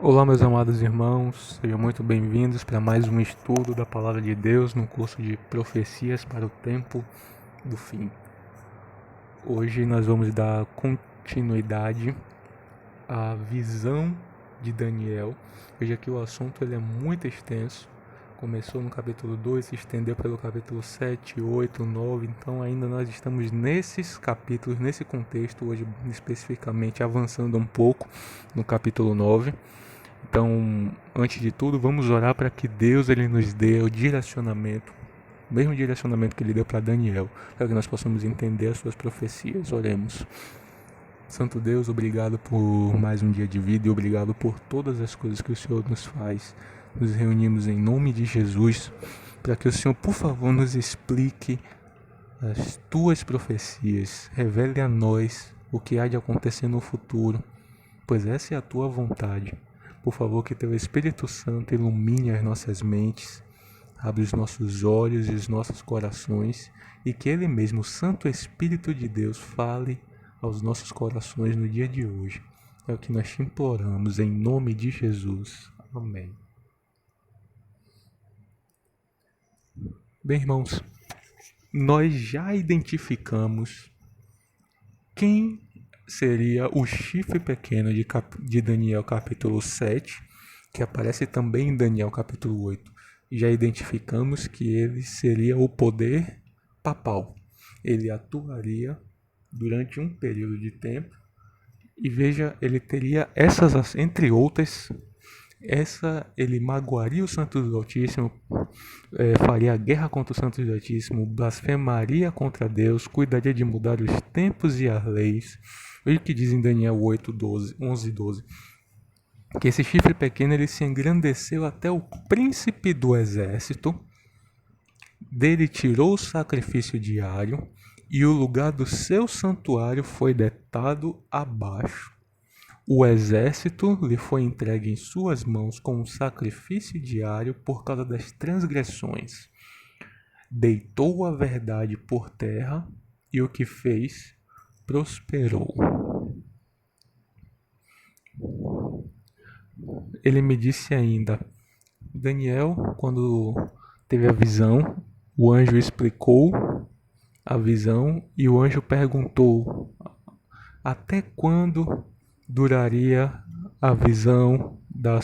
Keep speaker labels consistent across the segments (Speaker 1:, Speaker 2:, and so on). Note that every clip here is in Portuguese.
Speaker 1: Olá, meus amados irmãos, sejam muito bem-vindos para mais um estudo da Palavra de Deus no curso de Profecias para o Tempo do Fim. Hoje nós vamos dar continuidade à visão de Daniel. Veja que o assunto ele é muito extenso. Começou no capítulo 2, se estendeu pelo capítulo 7, 8, 9. Então ainda nós estamos nesses capítulos, nesse contexto, hoje especificamente avançando um pouco no capítulo 9. Então, antes de tudo, vamos orar para que Deus ele nos dê o direcionamento, o mesmo direcionamento que ele deu para Daniel, para que nós possamos entender as suas profecias. Oremos. Santo Deus, obrigado por mais um dia de vida e obrigado por todas as coisas que o Senhor nos faz. Nos reunimos em nome de Jesus, para que o Senhor, por favor, nos explique as tuas profecias. Revele a nós o que há de acontecer no futuro, pois essa é a tua vontade. Por favor, que teu Espírito Santo ilumine as nossas mentes, abre os nossos olhos e os nossos corações e que Ele mesmo, o Santo Espírito de Deus, fale aos nossos corações no dia de hoje. É o que nós te imploramos em nome de Jesus. Amém. Bem, irmãos, nós já identificamos quem seria o chifre pequeno de Daniel capítulo 7, que aparece também em Daniel capítulo 8. Já identificamos que ele seria o poder papal. Ele atuaria durante um período de tempo e veja, ele teria essas, entre outras, ele magoaria o Santo do Altíssimo, faria guerra contra o Santo do Altíssimo, blasfemaria contra Deus, cuidaria de mudar os tempos e as leis. Veja o que diz em Daniel 8, 12, 11 e 12. Que esse chifre pequeno ele se engrandeceu até o príncipe do exército, dele tirou o sacrifício diário e o lugar do seu santuário foi deitado abaixo. O exército lhe foi entregue em suas mãos com um sacrifício diário por causa das transgressões. Deitou a verdade por terra e o que fez prosperou. Ele me disse ainda, Daniel, quando teve a visão, o anjo explicou a visão e o anjo perguntou até quando duraria a visão da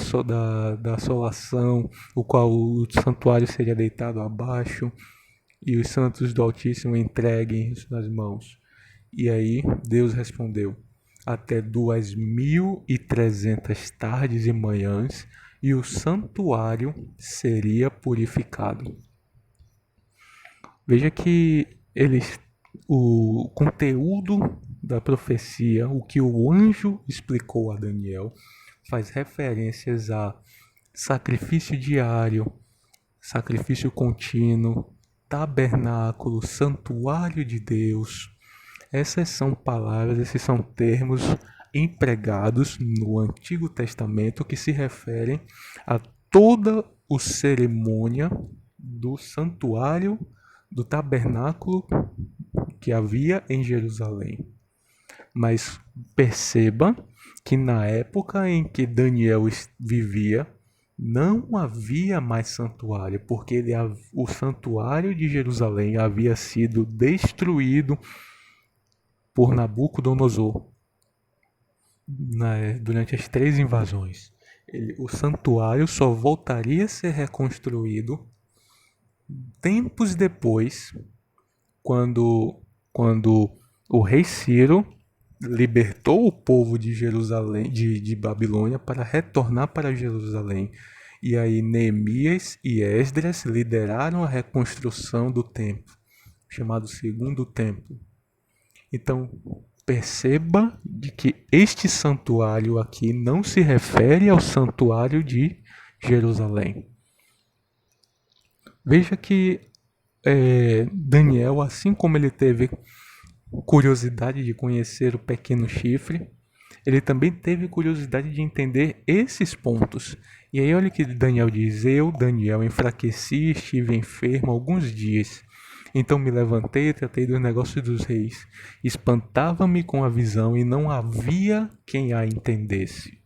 Speaker 1: assolação, o qual o santuário seria deitado abaixo e os santos do Altíssimo entreguem nas mãos. E aí Deus respondeu, até 2300 tardes e manhãs, e o santuário seria purificado. Veja que o conteúdo da profecia, o que o anjo explicou a Daniel, faz referências a sacrifício diário, sacrifício contínuo, tabernáculo, santuário de Deus. Essas são palavras, esses são termos empregados no Antigo Testamento que se referem a toda a cerimônia do santuário, do tabernáculo que havia em Jerusalém. Mas perceba que na época em que Daniel vivia, não havia mais santuário, porque o santuário de Jerusalém havia sido destruído por Nabucodonosor durante as 3 invasões. O santuário só voltaria a ser reconstruído tempos depois, quando o rei Ciro libertou o povo de Jerusalém, de Babilônia, para retornar para Jerusalém. E aí Neemias e Esdras lideraram a reconstrução do templo, chamado Segundo Templo. Então, perceba de que este santuário aqui não se refere ao santuário de Jerusalém. Veja que Daniel, assim como ele teve curiosidade de conhecer o pequeno chifre, ele também teve curiosidade de entender esses pontos. E aí olha o que Daniel diz, eu, Daniel, enfraqueci e estive enfermo alguns dias. Então me levantei e tratei dos negócios dos reis. Espantava-me com a visão e não havia quem a entendesse.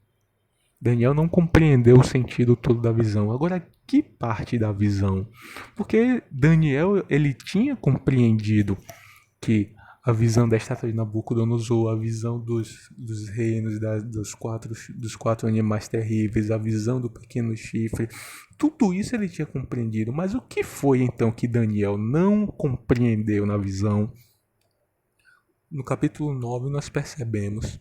Speaker 1: Daniel não compreendeu o sentido todo da visão. Agora, que parte da visão? Porque Daniel, ele tinha compreendido que a visão da estátua de Nabucodonosor, a visão dos reinos, dos quatro animais terríveis, a visão do pequeno chifre, tudo isso ele tinha compreendido. Mas o que foi então que Daniel não compreendeu na visão? No capítulo 9 nós percebemos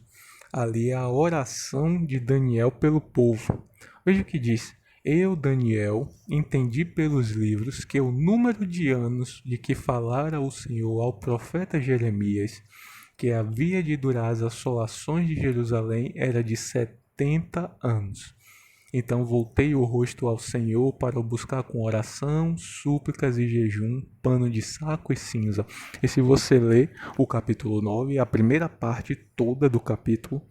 Speaker 1: ali a oração de Daniel pelo povo. Veja o que diz: eu, Daniel, entendi pelos livros que o número de anos de que falara o Senhor ao profeta Jeremias, que havia de durar as assolações de Jerusalém, era de 70 anos. Então voltei o rosto ao Senhor para o buscar com oração, súplicas e jejum, pano de saco e cinza. E se você ler o capítulo 9, a primeira parte toda do capítulo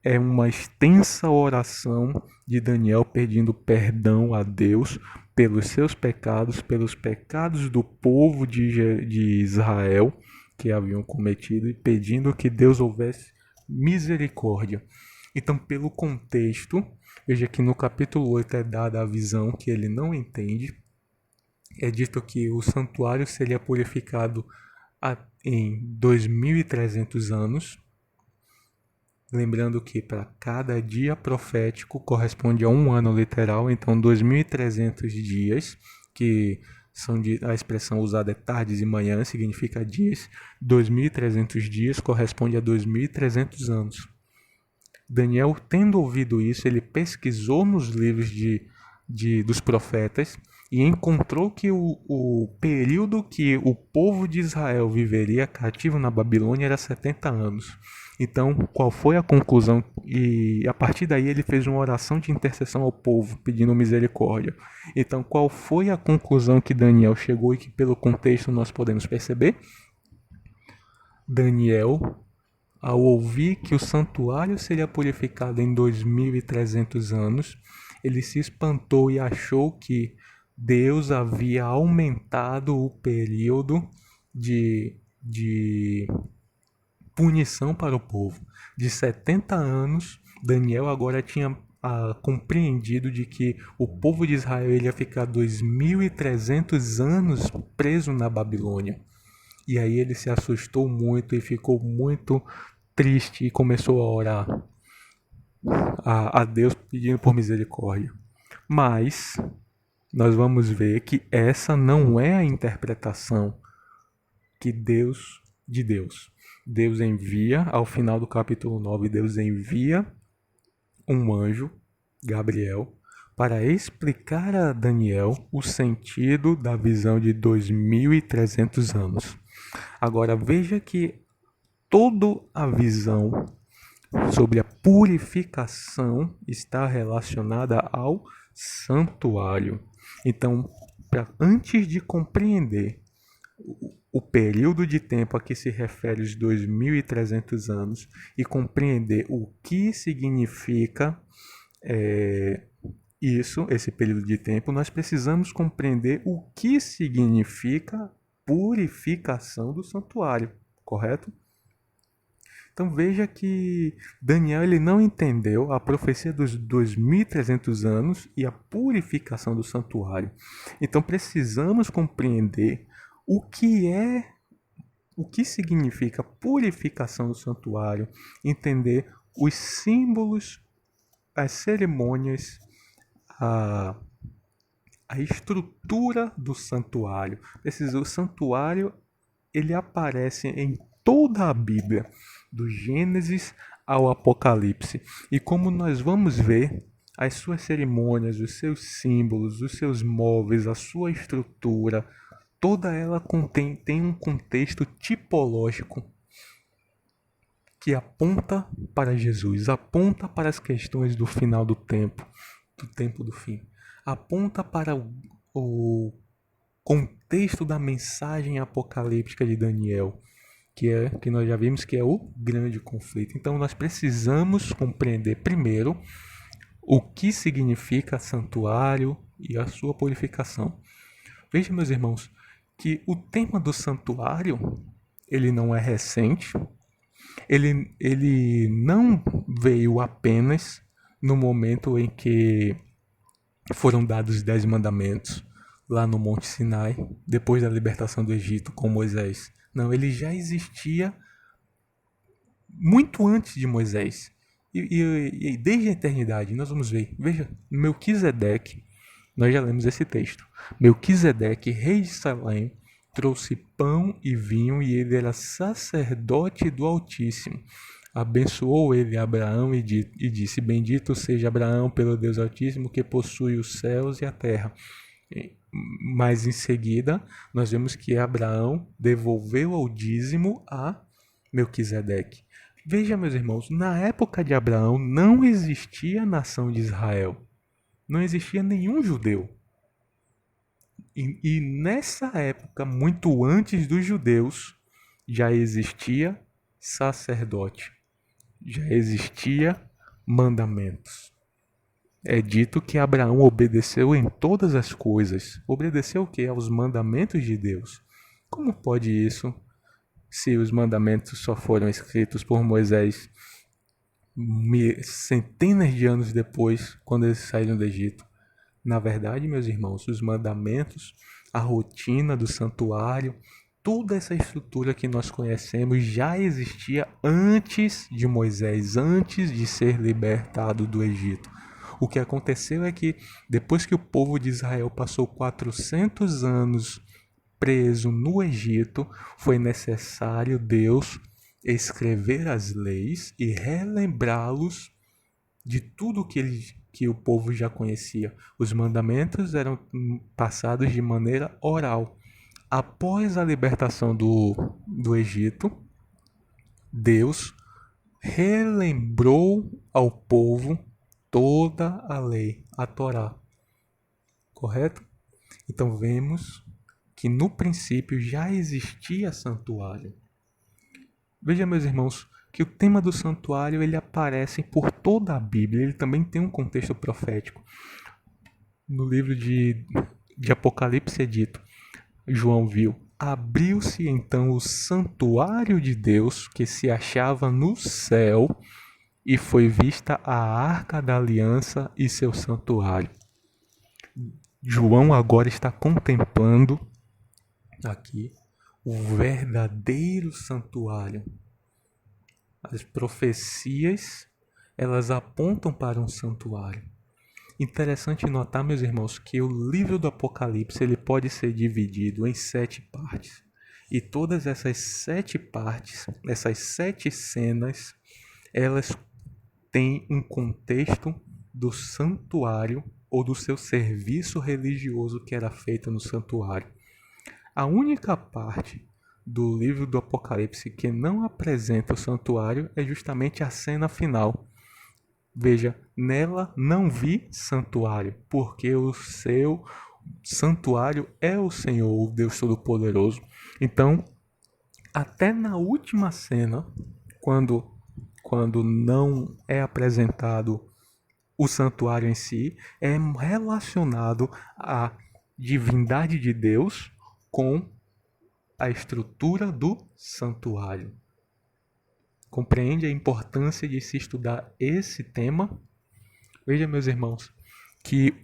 Speaker 1: é uma extensa oração de Daniel pedindo perdão a Deus pelos seus pecados, pelos pecados do povo de Israel que haviam cometido e pedindo que Deus houvesse misericórdia. Então, pelo contexto, veja que no capítulo 8 é dada a visão que ele não entende. É dito que o santuário seria purificado em 2300 anos. Lembrando que para cada dia profético corresponde a um ano literal, então 2300 dias, que a expressão usada é tardes e manhãs, significa dias. 2300 dias corresponde a 2300 anos. Daniel, tendo ouvido isso, ele pesquisou nos livros dos profetas e encontrou que o período que o povo de Israel viveria cativo na Babilônia era 70 anos. Então, qual foi a conclusão? E a partir daí ele fez uma oração de intercessão ao povo, pedindo misericórdia. Então, qual foi a conclusão que Daniel chegou e que pelo contexto nós podemos perceber? Daniel, ao ouvir que o santuário seria purificado em 2300 anos, ele se espantou e achou que Deus havia aumentado o período de punição para o povo. De 70 anos, Daniel agora tinha compreendido de que o povo de Israel ia ficar 2300 anos preso na Babilônia. E aí ele se assustou muito e ficou muito triste e começou a orar a Deus pedindo por misericórdia. Mas nós vamos ver que essa não é a interpretação que Deus envia, ao final do capítulo 9, Deus envia um anjo, Gabriel, para explicar a Daniel o sentido da visão de 2300 anos. Agora veja que toda a visão sobre a purificação está relacionada ao santuário. Então, antes de compreender o período de tempo a que se refere os 2300 anos e compreender o que significa esse período de tempo, nós precisamos compreender o que significa purificação do santuário, correto? Então veja que Daniel ele não entendeu a profecia dos 2300 anos e a purificação do santuário. Então precisamos compreender o que significa purificação do santuário, entender os símbolos, as cerimônias, a estrutura do santuário. O santuário ele aparece em toda a Bíblia, do Gênesis ao Apocalipse. E como nós vamos ver, as suas cerimônias, os seus símbolos, os seus móveis, a sua estrutura, toda ela tem um contexto tipológico que aponta para Jesus, aponta para as questões do final do tempo do fim, aponta para o contexto da mensagem apocalíptica de Daniel, que nós já vimos que é o grande conflito. Então nós precisamos compreender primeiro o que significa santuário e a sua purificação. Veja, meus irmãos, que o tema do santuário ele não é recente, ele não veio apenas no momento em que foram dados os 10 mandamentos lá no Monte Sinai, depois da libertação do Egito com Moisés. Não, ele já existia muito antes de Moisés. E desde a eternidade, nós vamos ver. Veja, Melquisedeque, nós já lemos esse texto. Melquisedeque, rei de Salém, trouxe pão e vinho e ele era sacerdote do Altíssimo. Abençoou ele Abraão e disse: Bendito seja Abraão pelo Deus Altíssimo que possui os céus e a terra. Mas em seguida, nós vemos que Abraão devolveu o dízimo a Melquisedeque. Veja, meus irmãos, na época de Abraão não existia a nação de Israel. Não existia nenhum judeu. E nessa época, muito antes dos judeus, já existia sacerdote. Já existia mandamentos. É dito que Abraão obedeceu em todas as coisas. Obedeceu o quê? Aos mandamentos de Deus. Como pode isso, se os mandamentos só foram escritos por Moisés centenas de anos depois, quando eles saíram do Egito? Na verdade, meus irmãos, os mandamentos, a rotina do santuário, toda essa estrutura que nós conhecemos já existia antes de Moisés, antes de ser libertado do Egito. O que aconteceu é que depois que o povo de Israel passou 400 anos preso no Egito, foi necessário Deus escrever as leis e relembrá-los de tudo que o povo já conhecia. Os mandamentos eram passados de maneira oral. Após a libertação do Egito, Deus relembrou ao povo toda a lei, a Torá. Correto? Então vemos que no princípio já existia santuário. Veja, meus irmãos, que o tema do santuário ele aparece por toda a Bíblia. Ele também tem um contexto profético. No livro de Apocalipse é dito: João viu: abriu-se então o santuário de Deus que se achava no céu, e foi vista a arca da aliança e seu santuário. João agora está contemplando aqui o verdadeiro santuário. As profecias, elas apontam para um santuário. Interessante notar, meus irmãos, que o livro do Apocalipse ele pode ser dividido em 7 partes. E todas essas 7 partes, essas 7 cenas, elas têm um contexto do santuário ou do seu serviço religioso que era feito no santuário. A única parte do livro do Apocalipse que não apresenta o santuário é justamente a cena final. Veja, nela não vi santuário, porque o seu santuário é o Senhor, o Deus Todo-Poderoso. Então, até na última cena, quando não é apresentado o santuário em si, é relacionado à divindade de Deus com a estrutura do santuário. Compreende a importância de se estudar esse tema? Veja, meus irmãos, que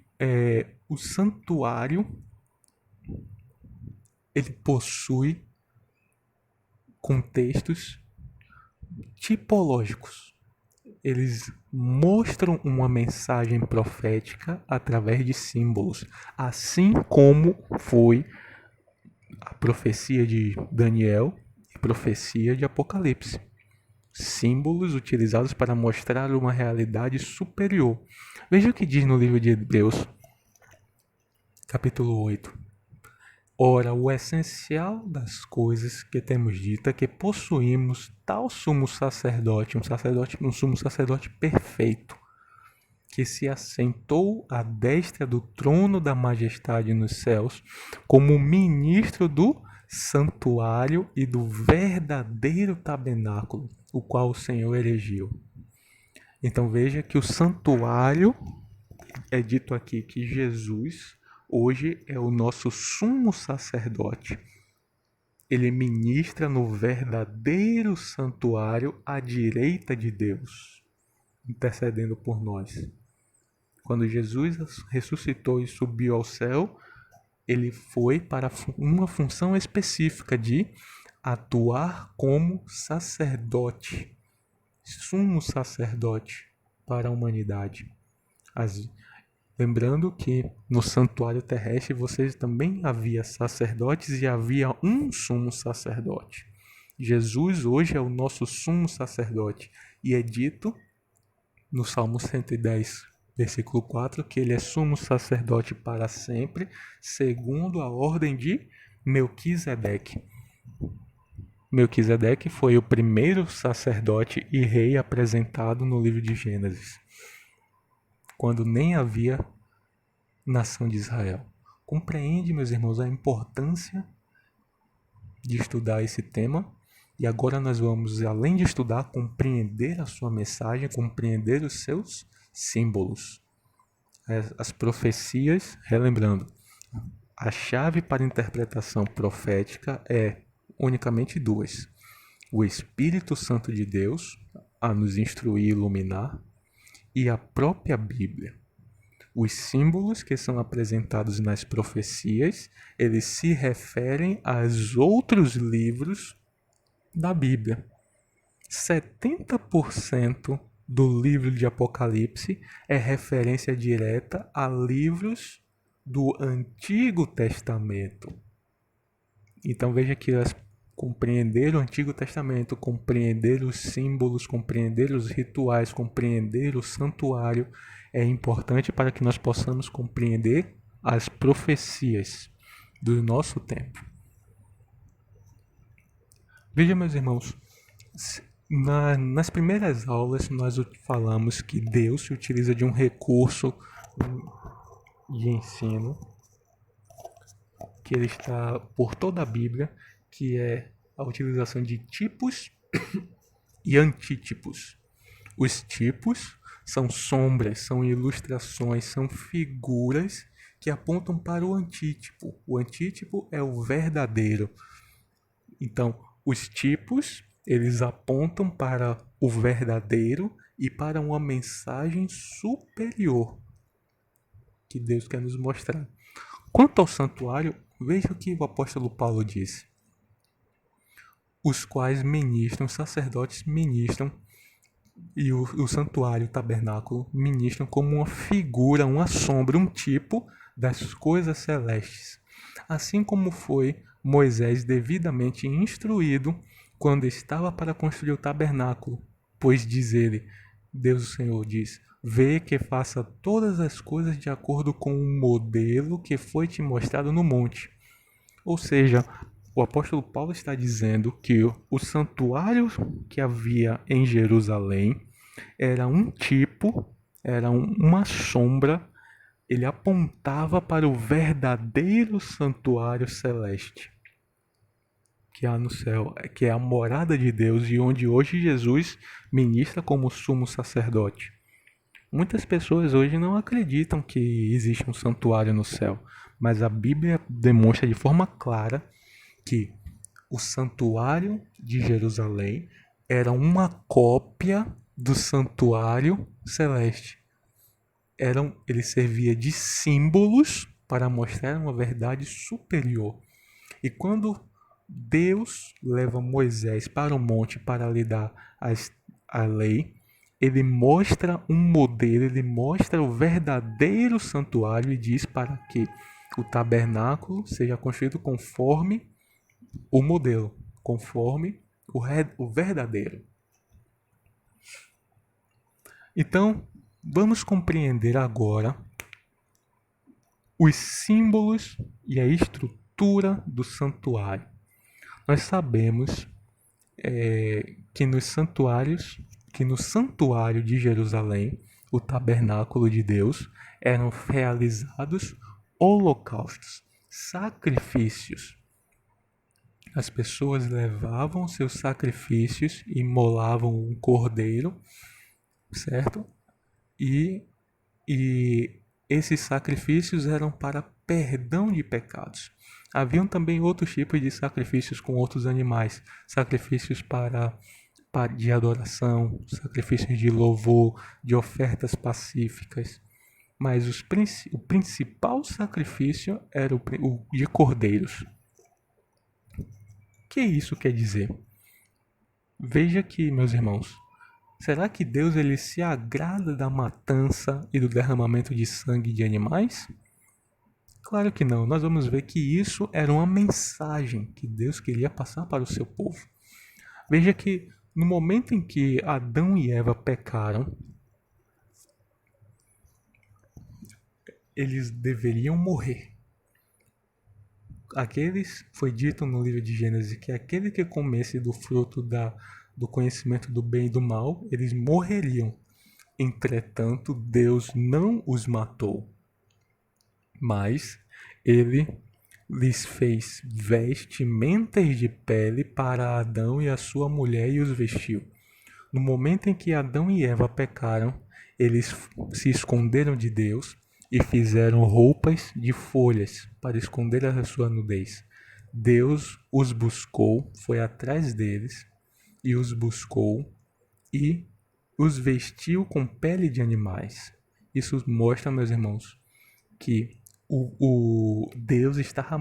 Speaker 1: o santuário ele possui contextos tipológicos. Eles mostram uma mensagem profética através de símbolos, assim como foi a profecia de Daniel e profecia de Apocalipse. Símbolos utilizados para mostrar uma realidade superior. Veja o que diz no livro de Hebreus, capítulo 8. Ora, o essencial das coisas que temos dito é que possuímos tal sumo sacerdote, um sumo sacerdote perfeito, que se assentou à destra do trono da majestade nos céus, como ministro do santuário e do verdadeiro tabernáculo, o qual o Senhor erigiu. Então veja que o santuário, é dito aqui que Jesus hoje é o nosso sumo sacerdote. Ele ministra no verdadeiro santuário à direita de Deus. intercedendo por nós. Quando Jesus ressuscitou e subiu ao céu, ele foi para uma função específica de atuar como sacerdote, sumo sacerdote para a humanidade. Lembrando que no santuário terrestre vocês também havia sacerdotes e havia um sumo sacerdote. Jesus hoje é o nosso sumo sacerdote e é dito no Salmo 110, versículo 4, que ele é sumo sacerdote para sempre, segundo a ordem de Melquisedeque. Melquisedeque foi o primeiro sacerdote e rei apresentado no livro de Gênesis, quando nem havia nação de Israel. Compreende, meus irmãos, a importância de estudar esse tema? E agora nós vamos, além de estudar, compreender a sua mensagem, compreender os seus símbolos. As profecias, relembrando, a chave para a interpretação profética é unicamente duas. O Espírito Santo de Deus, a nos instruir e iluminar, e a própria Bíblia. Os símbolos que são apresentados nas profecias, eles se referem aos outros livros da Bíblia. 70% do livro de Apocalipse é referência direta a livros do Antigo Testamento. Então veja que compreender o Antigo Testamento, compreender os símbolos, compreender os rituais, compreender o santuário é importante para que nós possamos compreender as profecias do nosso tempo. Veja, meus irmãos, nas primeiras aulas nós falamos que Deus se utiliza de um recurso de ensino que ele está por toda a Bíblia, que é a utilização de tipos e antítipos. Os tipos são sombras, são ilustrações, são figuras que apontam para o antítipo. O antítipo é o verdadeiro. Então, os tipos, eles apontam para o verdadeiro e para uma mensagem superior que Deus quer nos mostrar. Quanto ao santuário, veja o que o apóstolo Paulo disse. Os quais ministram, sacerdotes ministram, e o santuário, o tabernáculo, ministram como uma figura, uma sombra, um tipo das coisas celestes. Assim como foi Moisés devidamente instruído quando estava para construir o tabernáculo, pois diz ele, Deus o Senhor diz, vê que faça todas as coisas de acordo com o modelo que foi te mostrado no monte. Ou seja, o apóstolo Paulo está dizendo que o santuário que havia em Jerusalém era um tipo, era uma sombra, ele apontava para o verdadeiro santuário celeste, que há no céu, que é a morada de Deus e onde hoje Jesus ministra como sumo sacerdote. Muitas pessoas hoje não acreditam que existe um santuário no céu, mas a Bíblia demonstra de forma clara que o santuário de Jerusalém era uma cópia do santuário celeste. Ele servia de símbolos para mostrar uma verdade superior. E quando Deus leva Moisés para o monte para lhe dar a lei, ele mostra um modelo, ele mostra o verdadeiro santuário e diz para que o tabernáculo seja construído conforme o modelo, conforme o verdadeiro. Então, vamos compreender agora os símbolos e a estrutura do santuário. Nós sabemos que no santuário de Jerusalém, o tabernáculo de Deus, eram realizados holocaustos, sacrifícios. As pessoas levavam seus sacrifícios e imolavam um cordeiro, certo? E esses sacrifícios eram para perdão de pecados. Haviam também outros tipos de sacrifícios com outros animais, sacrifícios para de adoração, sacrifícios de louvor, de ofertas pacíficas. Mas o principal sacrifício era o de cordeiros. O que isso quer dizer? Veja aqui, meus irmãos. Será que Deus ele se agrada da matança e do derramamento de sangue de animais? Claro que não. Nós vamos ver que isso era uma mensagem que Deus queria passar para o seu povo. Veja que no momento em que Adão e Eva pecaram, eles deveriam morrer. Foi dito no livro de Gênesis que aquele que comesse do fruto do conhecimento do bem e do mal, eles morreriam. Entretanto, Deus não os matou, mas ele lhes fez vestimentas de pele para Adão e a sua mulher e os vestiu. No momento em que Adão e Eva pecaram, eles se esconderam de Deus e fizeram roupas de folhas para esconder a sua nudez. Deus os buscou, foi atrás deles e os buscou e os vestiu com pele de animais. Isso mostra, meus irmãos, que o Deus estava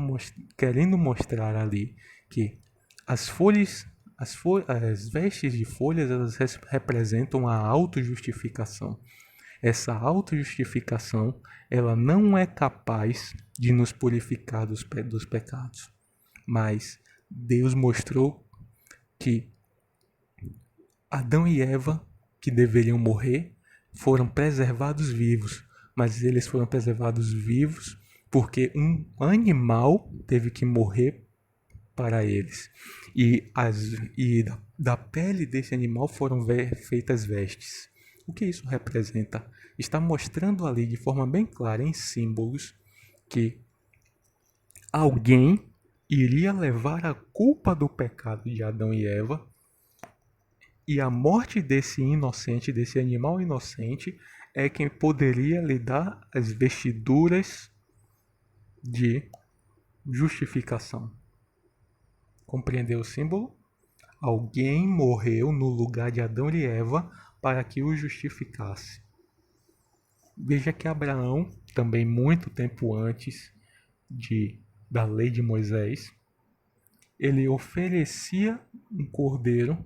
Speaker 1: querendo mostrar ali que as vestes de folhas, elas representam a autojustificação. Essa autojustificação, ela não é capaz de nos purificar dos pecados. Mas Deus mostrou que Adão e Eva, que deveriam morrer, foram preservados vivos. Mas eles foram preservados vivos porque um animal teve que morrer para eles. E da pele desse animal foram feitas vestes. O que isso representa? Está mostrando ali de forma bem clara, em símbolos, que alguém iria levar a culpa do pecado de Adão e Eva, e a morte desse inocente, desse animal inocente, é quem poderia lhe dar as vestiduras de justificação. Compreendeu o símbolo? Alguém morreu no lugar de Adão e Eva para que o justificasse. Veja que Abraão, também muito tempo antes da lei de Moisés, ele oferecia um cordeiro,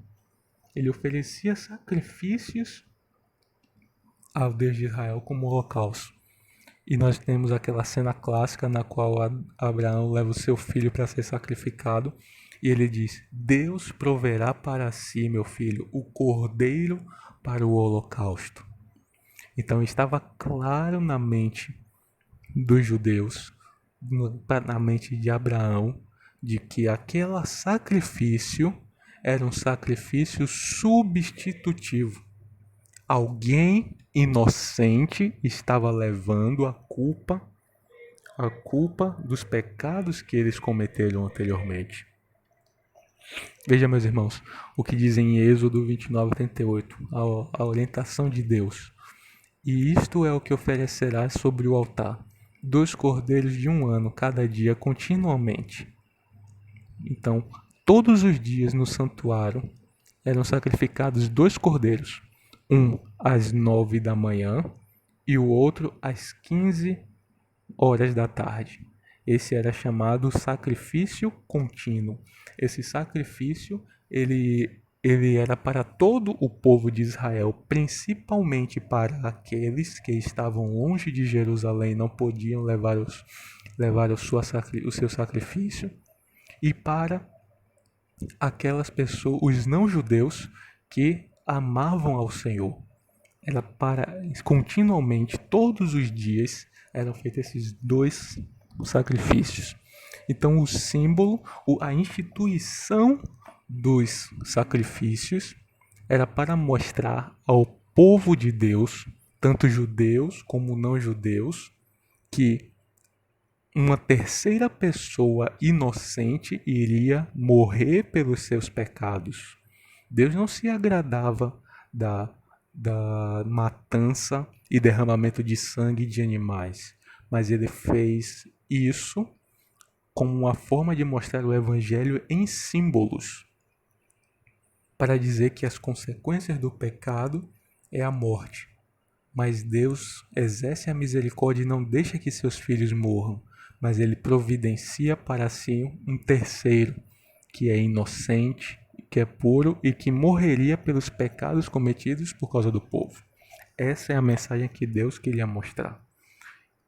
Speaker 1: ele oferecia sacrifícios ao Deus de Israel como holocausto. E nós temos aquela cena clássica na qual Abraão leva o seu filho para ser sacrificado e ele diz: Deus proverá para si, meu filho, o cordeiro para o holocausto. Então estava claro na mente dos judeus, na mente de Abraão, de que aquele sacrifício era um sacrifício substitutivo. Alguém inocente estava levando a culpa dos pecados que eles cometeram anteriormente. Veja, meus irmãos, o que diz em Êxodo 29:38, a orientação de Deus. E isto é o que oferecerás sobre o altar: 2 cordeiros de 1 ano cada dia continuamente. Então, todos os dias no santuário eram sacrificados 2 cordeiros, um às 9 da manhã e o outro às 15 horas da tarde. Esse era chamado sacrifício contínuo. Esse sacrifício ele era para todo o povo de Israel, principalmente para aqueles que estavam longe de Jerusalém, não podiam levar o seu sacrifício, e para aquelas pessoas, os não-judeus, que amavam ao Senhor. Era para continuamente, todos os dias, eram feitos esses 2 sacrifícios. Então o símbolo, a instituição dos sacrifícios era para mostrar ao povo de Deus, tanto judeus como não judeus, que uma terceira pessoa inocente iria morrer pelos seus pecados. Deus não se agradava da matança e derramamento de sangue de animais, mas ele fez isso como uma forma de mostrar o evangelho em símbolos. para dizer que as consequências do pecado é a morte. Mas Deus exerce a misericórdia e não deixa que seus filhos morram, mas ele providencia para si um terceiro, que é inocente, que é puro e que morreria pelos pecados cometidos por causa do povo. Essa é a mensagem que Deus queria mostrar.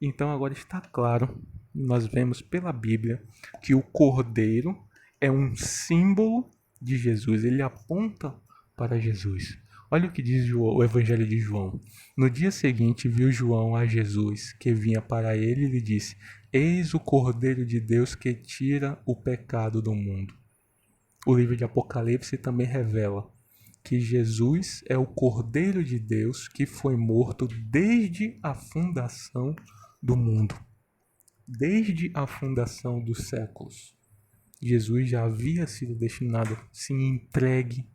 Speaker 1: Então agora está claro, nós vemos pela Bíblia, que o Cordeiro é um símbolo de Jesus, ele aponta para Jesus. Olha o que diz o Evangelho de João. No dia seguinte viu João a Jesus, que vinha para ele e lhe disse: Eis o Cordeiro de Deus que tira o pecado do mundo. O livro de Apocalipse também revela que Jesus é o Cordeiro de Deus que foi morto desde a fundação do mundo. Desde a fundação dos séculos. Jesus já havia sido destinado, sim, entregue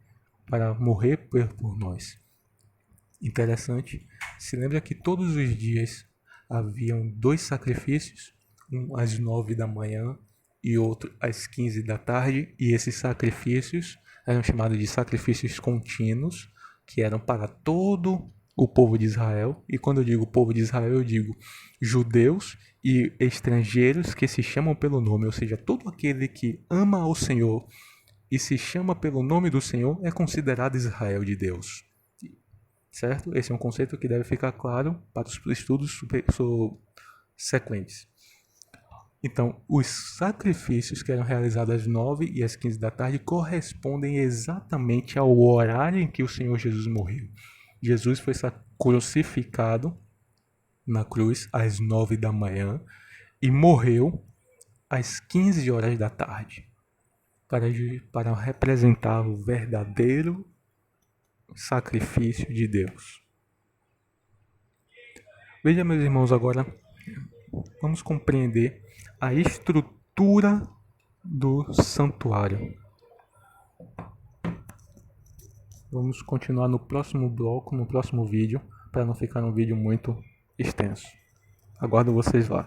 Speaker 1: para morrer por nós. Interessante, se lembra que todos os dias haviam 2 sacrifícios, um às 9 da manhã e outro às 15 da tarde, e esses sacrifícios eram chamados de sacrifícios contínuos, que eram para todo o povo de Israel. E quando eu digo povo de Israel, eu digo judeus e estrangeiros que se chamam pelo nome, ou seja, todo aquele que ama ao Senhor e se chama pelo nome do Senhor é considerado Israel de Deus. Certo? Esse é um conceito que deve ficar claro para os estudos sequentes. Então, os sacrifícios que eram realizados às 9 e às 15 da tarde correspondem exatamente ao horário em que o Senhor Jesus morreu. Jesus foi crucificado na cruz às 9 da manhã e morreu às 15 horas da tarde, para representar o verdadeiro sacrifício de Deus. Veja, meus irmãos, agora vamos compreender a estrutura do santuário. Vamos continuar no próximo bloco, no próximo vídeo, para não ficar um vídeo muito extenso. Aguardo vocês lá.